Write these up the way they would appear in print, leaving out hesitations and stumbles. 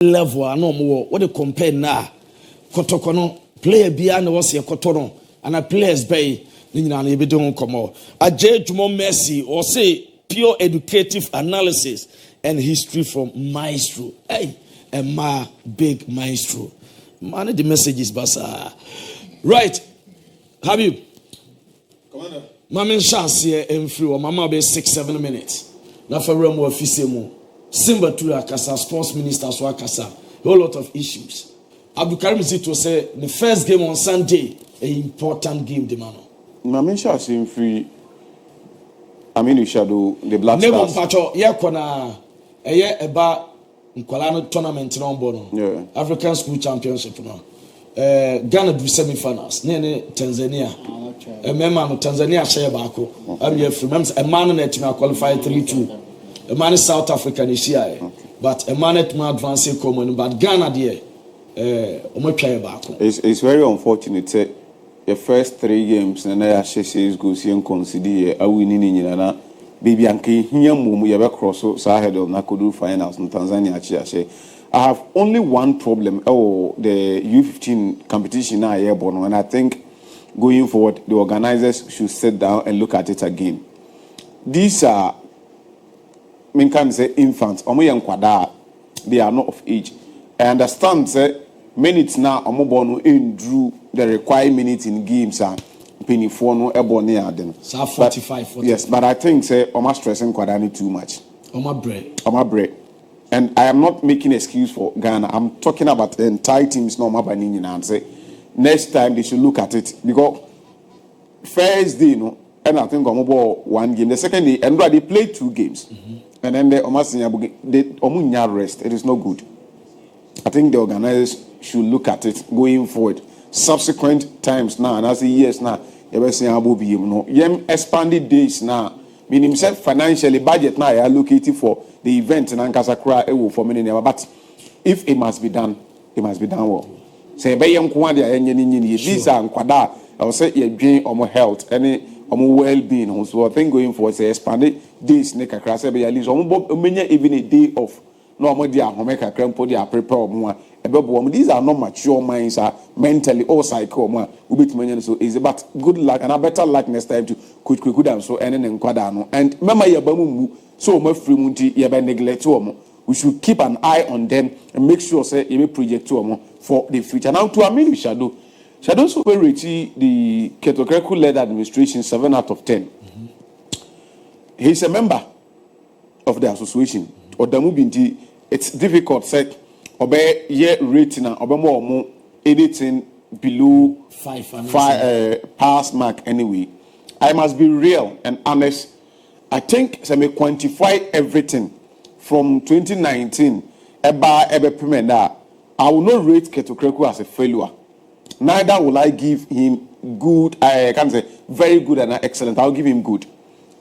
level ano mo what they compare na kotokono player bia na was ye kotono and a players bay ni nyina na ebedo nkomo aje dwumo Messi or say pure educative analysis and history from maestro hey a big maestro man the messages basa right Habib commander mamen chance here MON-FRI or mama be 6-7 minutes na for remo ofisemu Simba Tura Kasa, sports minister so Kasa, a whole lot of issues. Abdul Karim Zito say the first game on Sunday, an important game, the man. Mamisha seem free. I mean, you shadow the Black Stars. Never patrol, yeah, kona a year about Nkwalano tournament in Bono, yeah. African School Championship now. Ghana do semi-finals, Nene Tanzania. A member Tanzania share bako. I'm here from a man in it qualified 3-2. A man is South African is here, but a man at my advanced common, but Ghana there, it's very unfortunate. The first 3 games, and I says go see and consider a winning in baby and here mum we have cross so ahead of Nakodu finals in Tanzania. I have only one problem. Oh, the U15 competition now here, Bono, and I think going forward, the organizers should sit down and look at it again. These are can say infants, they are not of age. I understand say minutes now Omobonu in drew the required minutes in games are penny for no ebony them. So 45. Yes, but I think say Oma stressing Kwadani too much. Oma bread. And I am not making excuse for Ghana. I'm talking about the entire teams no Mabanini and say next time they should look at it because first day, you know, and I think Omobo 1 game. The second day, and they played 2 games. And then they omunya rest. It is not good. I think the organizers should look at it going forward. Subsequent times now, and as the years now, ever say ABOU, you know, expanded days now. Meaning, himself financially budget now allocated for the event in Ankasakra for many. But if it must be done, it must be done well. Say, these are Nkwada. I will say, you're doing health any. Well-being, so I think going forward, say expanded days, neka krasa be at least even a day off. No more dia homeka crampo dia prepare more. These are not mature minds, are mentally or psycho more. So is about good luck and a better luck next time to could so and quadano. And remember your bamu so much free munti yaba neglect we should keep an eye on them and make sure say you project for the future. Now to Amini Shadow. Shadow Superity, the Okraku led administration 7 out of 10. He's a member of the association. Odamubinti, it's difficult say obey year rating more anything below 5 pass mark anyway. I must be real and honest. I think I may quantify everything from 2019 I will not rate Okraku as a failure. Neither will I give him good, I can't say very good and excellent. I'll give him good.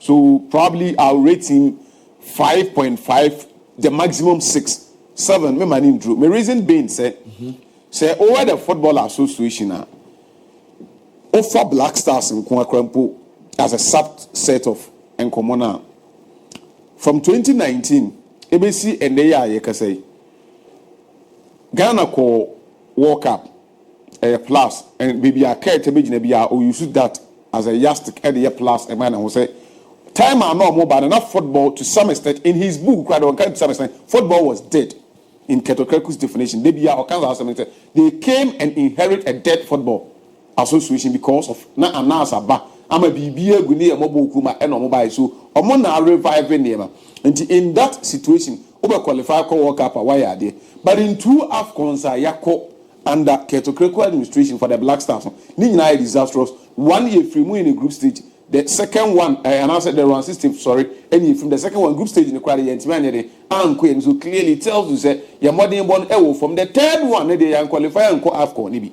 So probably I'll rate him 5.5, the maximum 6, 7. My name Drew. My reason being say over the Football Association offer Black Stars in Okraku as a subset of Nkomona. From 2019, ABC and they are say Ghana call World Cup. Plus and maybe I care to be or you use that as a yardstick at the plus a man who say time are no more but enough football to some extent in his book to some extent football was dead in Okraku's definition they came and inherit a dead football association because of na anasa ba ama bibia guni mobile kuma and mobile so omona reviving them and in that situation over qualify for World Cup why are they but in 2 AFCONs yako under Okraku administration for the Black Stars. Nina disastrous. 1 year free in the group stage. The second one, and I said the run system, sorry, and from the second one group stage in the quality and so clearly tells you say your modern born from the third one, they are qualified and AFCON nibi.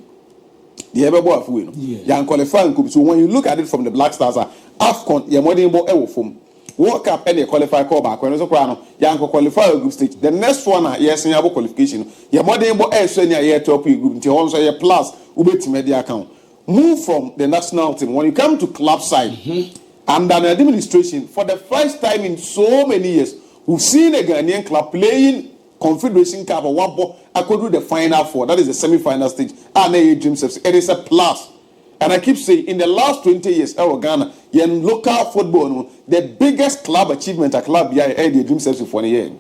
The ever win. Young qualifying. So when you look at it from the Black Stars, AFCON, your modern born from World Cup and qualify call back when it's a crown, young qualify group stage. The next one, yes, in your qualification, your modern born year top group until also your plus ubeti media account. Move from the national team when you come to club side under an administration for the first time in so many years, we've seen a Ghanaian club playing Confederation Cup or one ball, I could do the final four. That is the semi-final stage. And dreams. It is a plus. And I keep saying, in the last 20 years, our Ghana, in local football, the biggest club achievement a club here the dream service for a year.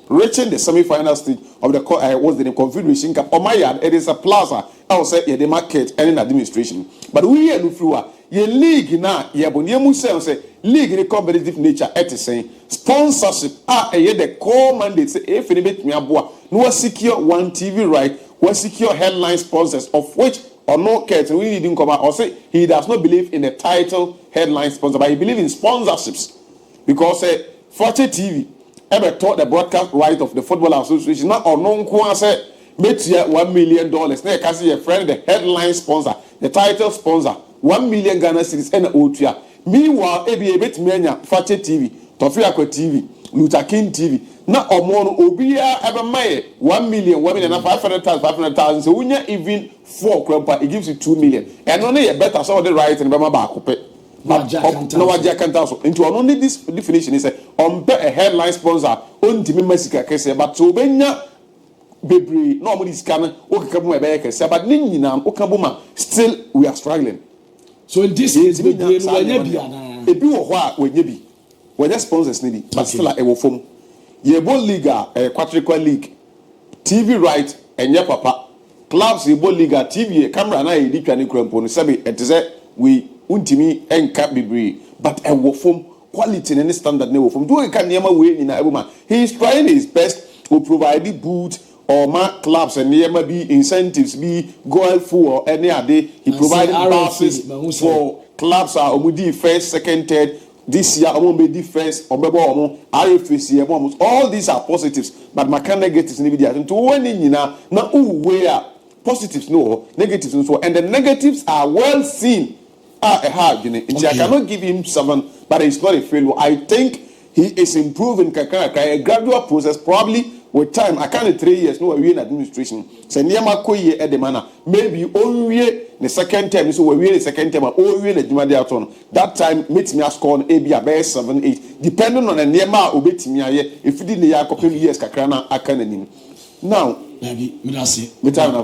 Reaching the semi-final stage of the was the Confederation Cup. On my yard, it is a plaza. I will say the market and in administration. But we here through your league now, yeah, but you say league in a competitive nature. It is saying sponsorship. The core mandate say if anybody me aboa, no secure one TV right, one secure headline sponsors of which or no cares we didn't come out or say he does not believe in the title headline sponsor, but he believes in sponsorships because Fakye TV ever taught the broadcast right of the Football Association not or no say make $1 million. Now can see your friend the headline sponsor, the title sponsor, 1 million Ghana cedis and Otua. Meanwhile, a bit mania Fakye TV, Tofiako TV, Luther King TV. Na omono obia ever may 1 million, 1 million and 500,000. So when you even 4 crumpa, it gives you 2 million. And only a better so the right and Bama Bakope. No, I can't also. Into only this definition is a headline sponsor on the Messica case, but so when baby, nobody scanner, Okamu Baker, but Ninina, Okabuma, still we are struggling. So in this case, we be when your sponsors need it, but still like a form. Yebo Liga, Quadrical League, TV right, and your papa. Clubs Yebo Liga, TV, camera, and I did any crampon. Sabi, it is we untimi and cap be but a form quality and any standard never from doing can never win in a woman. He is trying his best to provide the boot or mark clubs and never be incentives, be goal for any other. He provided passes for clubs are Omudi first, second, third. This year, I won't be defense or AFSC. All these are positives, but my kind negatives need to be added to one in now where positives no, negatives no. And the negatives are well seen. I cannot give him 7, but it's not a failure. I think he is improving a gradual process, probably with time. I can't 3 years, no, we're in administration. So, Niamakoye at the manner. Maybe only the second time, so we're the second time, or only the Jumadiaton. That time, meets me a score on ABOU 7, 8, depending on the Niama Obetimia. If you didn't a couple of years, Kakrana, I can. Now, maybe, Midasi, Minister,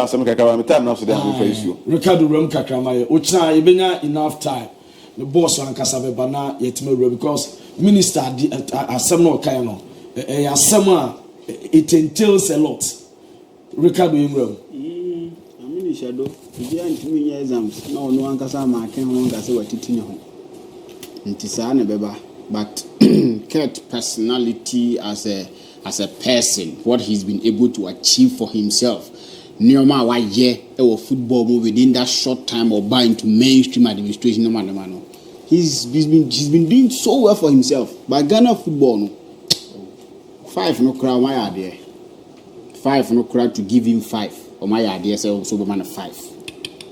some Kakara, time now, so they have face you. Ricardo Rum Kakrama, Ucha, Ibena enough time. The boss and Casabe Bana, yet because Minister, Asamo Kayano. It entails a lot. Ricardo Ingram. I mean, shadow. If you ain't me exams, no one can say my can say what it in Tisana Beba, but Kurt personality as a person, what he's been able to achieve for himself. Neoma why or football move within that short time or buy into mainstream administration. No, he's been doing so well for himself. But Ghana football no. 5 no crowd my idea. 5 no crowd to give him 5. Or my idea say also be man 5.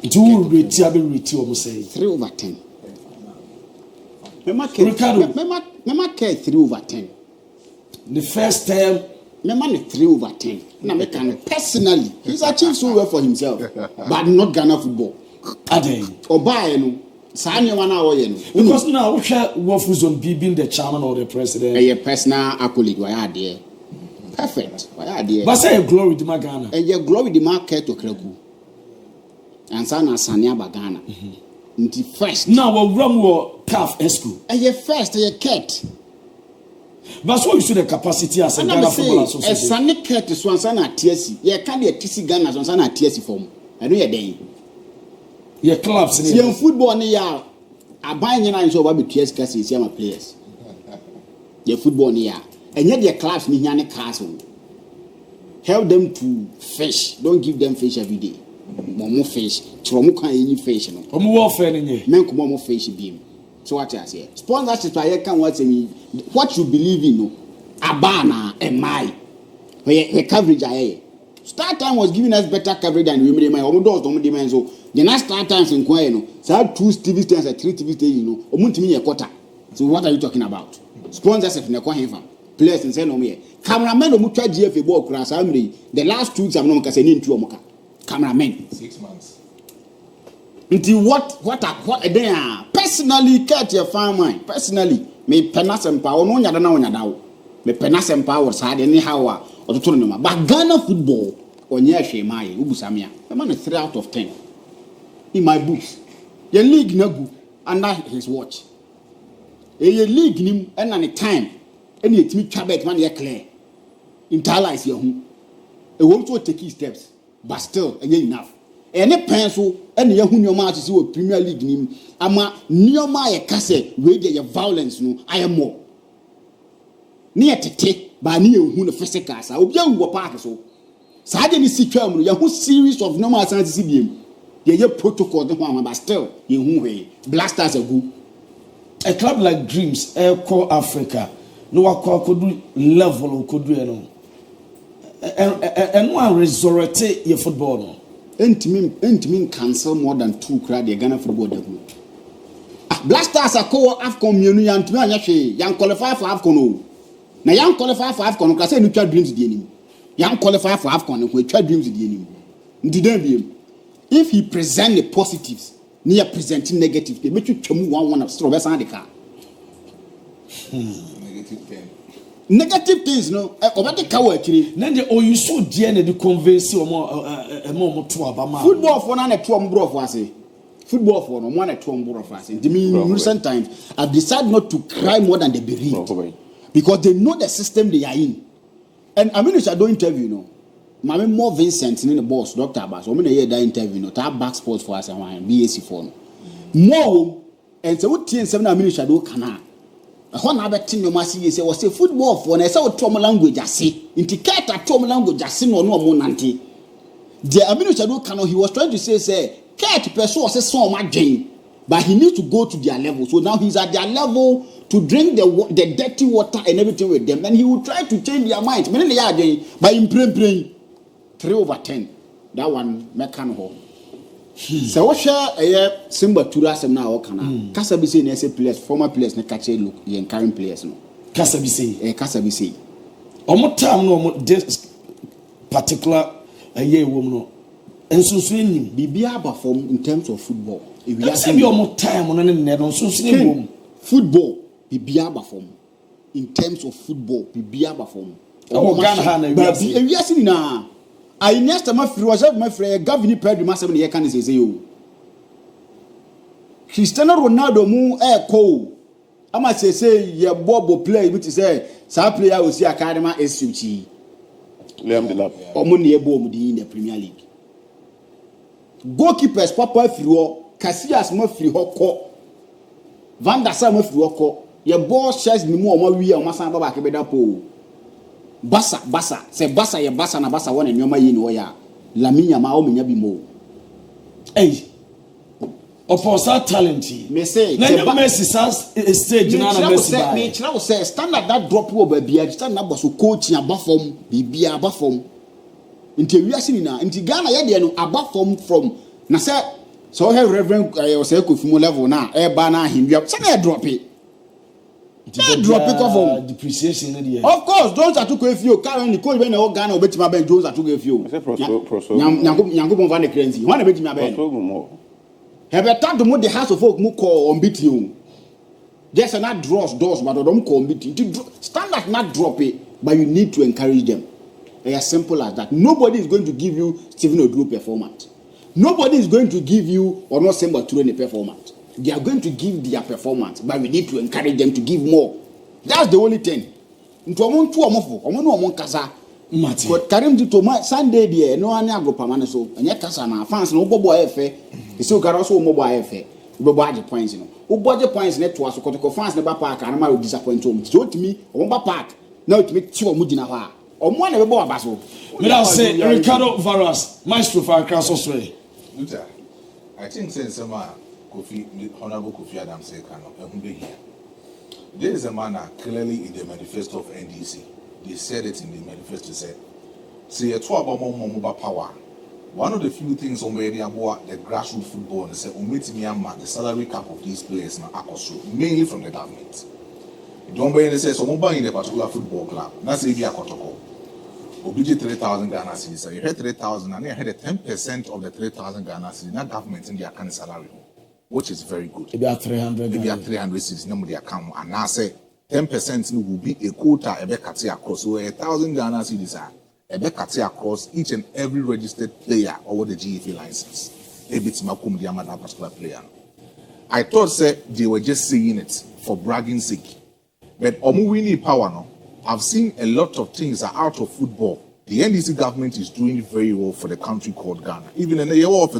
2 rate almost say 3/10. Mema care 3/10. The first time Mema 3/10. Na me can personally he's achieved so well for himself, but not Ghana football. Ade. Oba no because now Wofus on being the chairman or the president. A personal accolade, why are there? Perfect. Why are there? But say glory to Magana. And your glory the market to Okraku. And Sana Sanya Bagana. Until first. Now we'll run CAF school. And your first, a cat. But what you should the capacity as a Ghana Football Association. A Sunny cat is one son at TSC. You can't be a TC Ghana on Sana TSC form. I know your day. Your clubs in your football near a buying and so about TS Cassis, your players. Your football near and yet your clubs in Yana Castle. Help them to fish. Don't give them fish every day. More fish. Tromuka any fish. Warfare in ye. Men come more fish beam. So what I say? Sponsorship I can watch me. What you believe in, Abana and my where coverage I start time was giving us better coverage than we made my own doors. So the next start times in Kwano, so I have 2 TV stations and 3 TV stations, a quarter. So what are you talking about? Sponsorship in the Kwahim players in Senomia. Cameramen of Mucha GFA ball class. The last 2 weeks I'm not saying to Omoka. Cameramen. 6 months. Until what they are personally catch your farm mine. Personally, may penas and power no yada. Me penasem power side anyhow or to turn but Ghana football on year shemai ubusamia. A man is 3 out of 10 in my books. Your league nagu under his watch. Your league nim and any time any team chabet man ye clear. Internalize your home. A won't to take his steps, but still again enough. Any pencil and your whom your match is your Premier League nim. Ama near my cassette where your violence no I am more. Near tete by near who the first cast. I will be a park so. Sadly, see term, you whole series of normal science CBM. Your protocol, the one, but still, you who way blasters are good. A club like Dreams, Air Core Africa, no could do level or could do and one resurrect your football. Ain't mean cancel more than 2 crowd the Ghana football. Blasters are called AFCON Union to me, young qualify for AFCON. Now, young qualify for AFCON, because I neutral dreams the enemy. Young qualify for AFCON, and we try dreams the enemy. Didn't if he present the positives, near presenting negative, they make you chomu one of straw beside the car. Negative things, no. About the cow actually. Then you so dear to convince you more to Obama. Football for none at 2 bro for us. Football for no one at 2 bro for us. In recent times, I've decided not to cry more than they bereaved. Because they know the system they are in. And I mean, I don't interview, you know. My more Vincent in the boss, Dr. Abbas, I'm going to hear that interview, no, to have back sports for us and BAC for no. More, and so what TN7 minutes I do can. A one other thing you must see, was say football for and I saw trauma language, I see. Indicate a trauma language, I see no more nanti. The Aminu Shadow Kano, he was trying to say, Cat person was so much Jane, but he needs to go to their level. So now he's at their level to drink the dirty water and everything with them. And he will try to change their minds. Many they are doing by him praying 3/10. That one mechanical. So what share a symbol to us now? Kasabisi ne say players, former players ne catch look, ye current players no. Kasabisi. Omo time no this particular year woman. And so swinging Bibia perform in terms of football. If we have more time on an so swinging football. Bibia perform in terms of football. Bibia perform. Oh, Ghana, but yes, na. I next time my friend Gavin Pedro Massam here can say you. Cristiano Ronaldo mu ko. Ama say ye bobo play which say some player will see academy SUG. Liam Delap. Omo ne ebo mu in the Premier League. Goalkeepers Papa Friwo, Casillas mo free hoko. Van der Sar mo free hoko. Ye ball shares ni mu omo wi e omo san baba ke beda po. Basa say Basa ye Basa na Basa one nyoma yi ni oya Laminya ma o menya bi mo eh oposa talent me say na Messi stage na Messi me try to say standard that drop wo ba bia stand na boso coach abafom bibia abafom nti wiase ni na nti Ghana ye de no abafom from na say so he reverend say Kofi level na e ba na ahindua say na drop it. Drop it off depreciation. Of course, those are too few. Currently, Coach Ben or Ghana or Betty Maben, those are too few. Yango van the currency. One Betty Maben. Have a time to move the house of folk who call on beat you. Just not draws doors, but don't call beat you. Standard not drop it, but you need to encourage them. They are simple as that. Nobody is going to give you Stephen Oduro performance. Nobody is going to give you or not Semba Touré performance. They are going to give their performance, but we need to encourage them to give more. That's the only thing. Into among two among no among Kasa. But Karim to my Sunday there, no one agro permanent and yet Kasa fans no bobo FA. It's so Garoso mobile FA. Bobo points, you know. Who budget points net to us, Kotoko fans never park and I will disappoint him. So to me, Omba Park, now to make Chiwa Mudina. Or one of the Basso. Without saying, Ricardo Varas, Maestro for Crassos. I think since some Kofi, Honorable Kofi Adams said, there is a manner clearly in the manifesto of NDC. They said it in the manifesto. Said, "Say a 12 mobile power. One of the few things on where they about the grassroots football and say, the salary cap of these players now mainly from the government. Don't buy say so mobile in a particular football club. That's if you are Kotoko. Oblige 3,000 Ghana cedis. So you had 3,000 and you had 10% of the 3,000 Ghana cedis. Not government in their account salary, which is very good. Maybe 300. Maybe 300 cedis. No, they account and now say 10% will be a quota ebekati across. So 1,000 Ghana cedis are ebekati across each and every registered player over the GFA license. Ebitimakum diama that particular player. I thought they were just saying it for bragging sake. But Omuwini power no. I've seen a lot of things are out of football. The NDC government is doing very well for the country called Ghana. Even in the year of the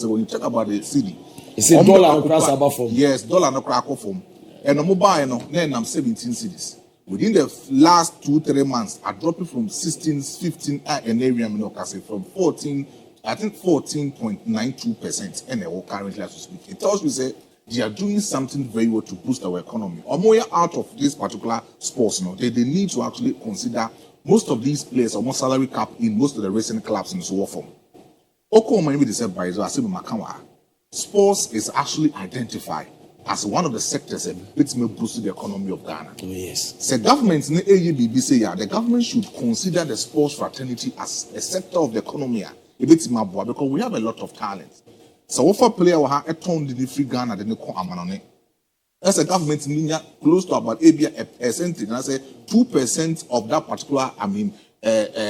when you talk about the city, it's a dollar across above form. Yes, dollar no crack form. And the mobile no, then I'm 17 cities. Within the last 2-3 months, I dropped it from 16, 15 and area from 14, I think 14.92%. And they will currently as we speak. It tells me say they are doing something very well to boost our economy. Or more out of this particular sports, no, they need to actually consider most of these players are more salary cap in most of the recent clubs in so form. Sports is actually identified as one of the sectors that may boost the economy of Ghana. Oh, yes. The government in the ABOU say the government should consider the sports fraternity as a sector of the economy. Because we have a lot of talent. So if a player will have a ton of free Ghana, then they call Amanone. As a government in India, close to about a percentage, and I say 2% of that particular,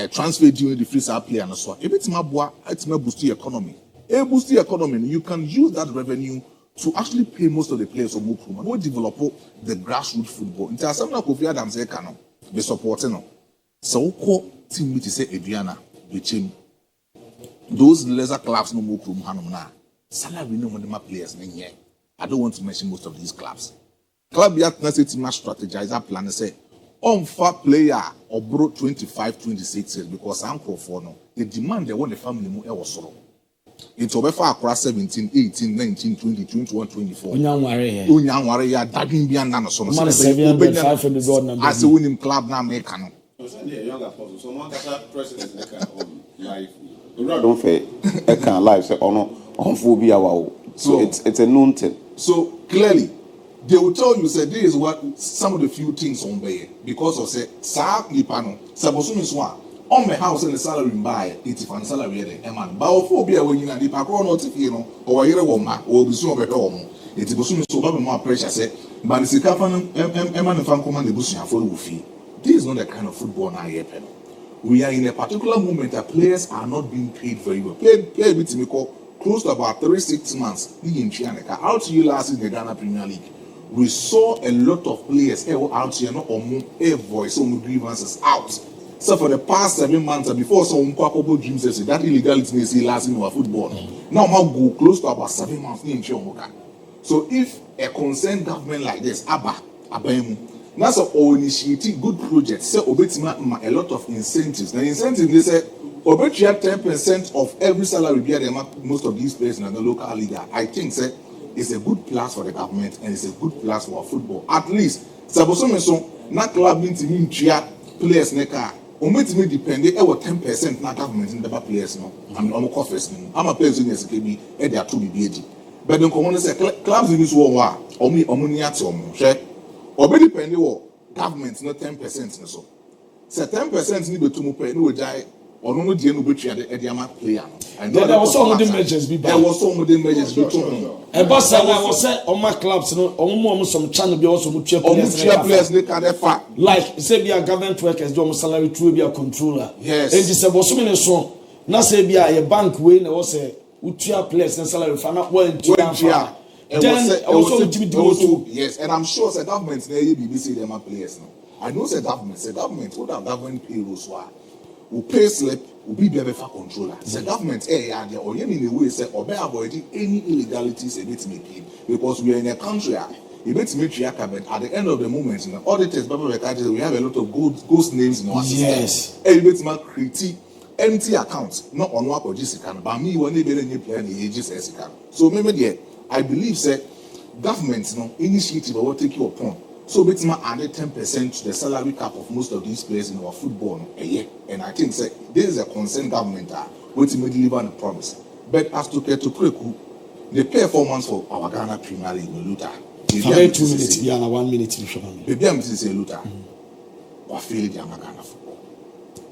transfer during the free sale player and so on. If it's my boost the economy. A boost the economy, you can use that revenue to actually pay most of the players of Mukrum and we develop the grassroots football. In terms of Kofi Adams, they can be supporting. So, team to say Adriana, the those lesser clubs no Mukrum Hanumna. Salary no more players. I don't want to mention most of these clubs. Club yet necessity to strategize that plan and say, on-far player or brought 25, 26 years because I'm for no. The demand they want the family more was so. It's over far across 17, 18, 19, 20, 21, 24. Unyanware ya dadin bi anda no so. Man 700, 500 God number. As a winning club now make no. So one president life. Don't fair. I can't live say on phobia wow. So it's a known thing. So clearly, they will tell you say this is what some of the few things on there because of say sa nipano sabosumi so on my house and the salary buy 85 salary there man ba phobia when you na nipa ko no tifie no or yere wo ma or bisu obeka wo mo it bosumi so ba more pressure say but the sika fan eman fan come na busu afo wo fi. This is not the kind of football now here. We are in a particular moment that players are not being paid very well. Play with me close to about 3-6 months. Out to you last in the Ghana Premier League. We saw a lot of players out here, not on a voice, some grievances out. So for the past 7 months, before some quackable dreams, that illegality is last in our football. Now I go close to about 7 months in Chiomoka. So if a concerned government like this, ABAMU, that's all initiating good projects, say obetima a lot of incentives. The incentives they say obetia 10% of every salary be there most of these players in the local league. I think say it's a good plus for the government and it's a good plus for our football. At least saboso so na club mean players neka ometimi depend over 10% na government in the players no. I'm first I'm a players in SKB e dey to be but then come on say clubs in this war omu at share or depending on government, not 10% so. Say 10% need to move no jai or no deal with the Ediama player. And there was some of the measures be there was some of the measures be taken. A boss was said on my clubs, no, almost some channel be also mutual players they can defer. Like say be a government workers do salary to be a controller. Yes. And this was so many so now say be a bank way no say mutual players and salary for not well yes, and I'm sure the government the BBC them are players now. I know the government would have government payrolls will pay slip will be there for controller. The government yeah or in a way say or be avoiding any illegalities a bit making because we are in a country a bit make but at the end of the moment auditors we have a lot of ghost names in our system. Yes. A bit more critique empty accounts not on what or just but me when they be any player the ages as so maybe there I believe say government initiative will take you upon. So it's my added 10% to the salary cap of most of these players in our football a year. And I think say this is a concerned government waiting to deliver on the promise. But as to Okraku, the performance for our Ghana Premier League in Luther. 2 minutes, 1 minute. Baby, I'm saying Luther. Or failed the Ghana football.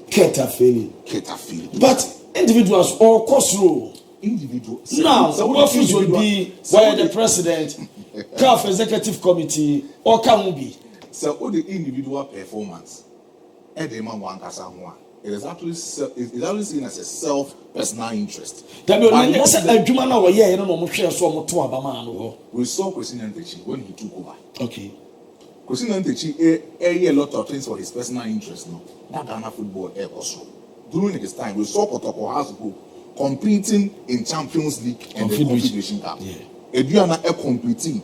Keta failing. But individuals all cost rule. Individual. Now, office will be where the president, CAF executive committee, or can be. So all the individual performance, Edema Wankasa Hua. It is actually seen as a self-personal interest. We saw Kwesi Nyantakyi when he took over. Okay. Kwesi Nyantakyi a lot of things for his personal interest. No, that Ghana football also. During his time, we saw Kotoko Hasbro competing in Champions League and the Confederation Cup. Eduana competing,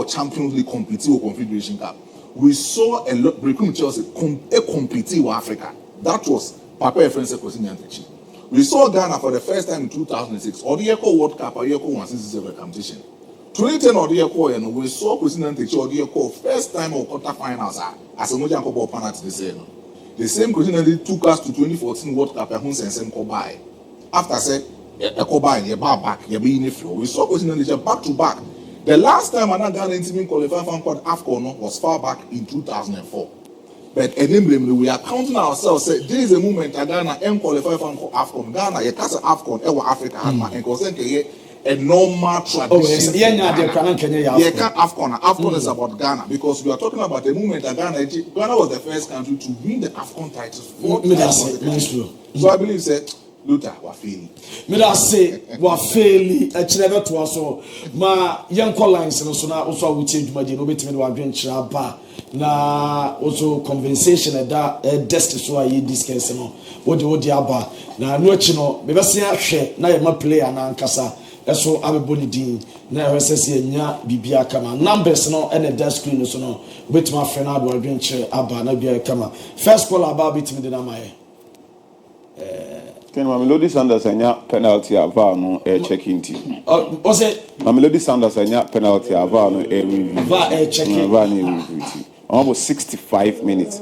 Champions League competing with Confederation Cup. We saw a lot Brekum Chelsea competing with Africa. That was Papa Efrense Kwesi Nyantakyi. We saw Ghana for the first time in 2006. Odieko World Cup, Odieko 167 competition. 2010 Odieko, and we saw Kwesi Nyantakyi Odieko first time of quarterfinals as a Mojan Kobo opponent to the same. The same Kwesi Nyantakyi took us to 2014 World Cup and Hunsen Kobai. After said Kobai, you back, you be in the flow. We saw Kwesi Nyantakyi back to back. The last time Ghana team qualified for AFCON was far back in 2004. But we are counting ourselves. Say, there is a moment that Ghana and qualify for AFCON. Ghana, you can't say AFCON, Africa, and consent a normal tradition. AFCON is about Ghana because we are talking about the moment that Ghana was the first country to win the AFCON titles. So I believe that Luther was failing. Me da say wa faili a chirebe to aso ma yanko lines no so na also awuti adwumadi no betimi wa dwenkyira ba na also compensation da desk so ayi discuss no wodi aba na no achi no be bese ahwe na ye ma player na ankasa eso abebo ni din na RSS nya bibia kama numbers no and the screen so no betimi afre na do adwenkyira aba na bia kama first call aba betimi de na maye Can Mamelodi Sanders anya penalty ava no checking team. Was it Mamelodi Sanders anya penalty ava no review. Va checking. Ava no review team. Almost 65 minutes.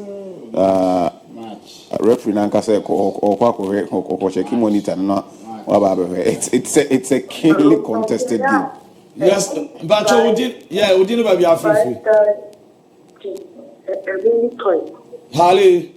Referee nanka say ko checking monitor no it's a keenly contested game. Yes, but we did ba bi afefe. Hali